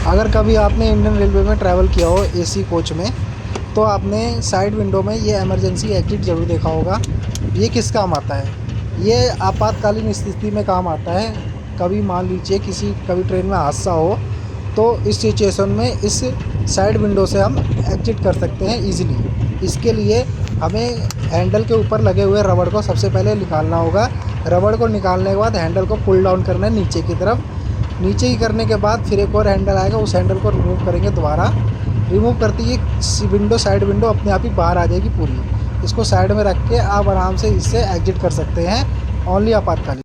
अगर कभी आपने इंडियन रेलवे में ट्रैवल किया हो एसी कोच में, तो आपने साइड विंडो में ये इमरजेंसी एग्जिट ज़रूर देखा होगा। ये किस काम आता है? ये आपातकालीन स्थिति में काम आता है। कभी मान लीजिए कभी ट्रेन में हादसा हो, तो इस सिचुएशन में इस साइड विंडो से हम एग्जिट कर सकते हैं ईज़िली। इसके लिए हमें हैंडल के ऊपर लगे हुए रबड़ को सबसे पहले निकालना होगा। रबड़ को निकालने के बाद हैंडल को पुल डाउन करना है नीचे की तरफ। नीचे ही करने के बाद फिर एक और हैंडल आएगा, उस हैंडल को रिमूव करेंगे दोबारा। रिमूव करते ही साइड विंडो अपने आप ही बाहर आ जाएगी पूरी। इसको साइड में रख के आप आराम से इससे एग्जिट कर सकते हैं, ओनली आपातकालीन।